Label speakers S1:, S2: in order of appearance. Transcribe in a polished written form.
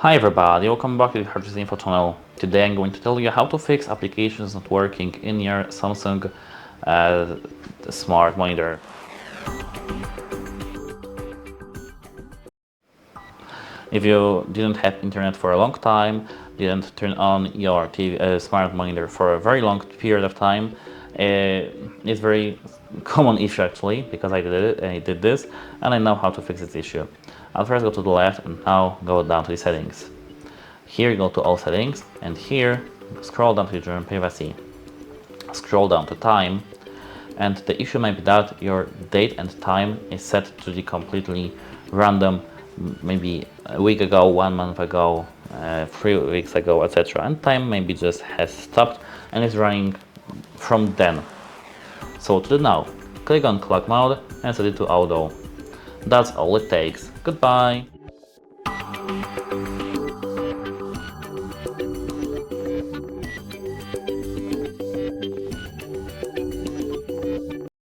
S1: Hi everybody, welcome back to the Hardware Info channel. Today I'm going to tell you how to fix applications not working in your Samsung uh, smart monitor. If you didn't have internet for a long time, didn't turn on your TV, smart monitor for a very long period of time, it's very common issue actually, because I did it and I did this, and I know how to fix this issue. I'll first go to the left and now go down to the settings. Here you go to all settings, and here scroll down to general privacy. Scroll down to time, and the issue might be that your date and time is set to the completely random, maybe a week ago, 1 month ago, 3 weeks ago, etc. And time maybe just has stopped and is running from then. So what to do now? Click on clock mode and set it to auto. That's all it takes. Goodbye!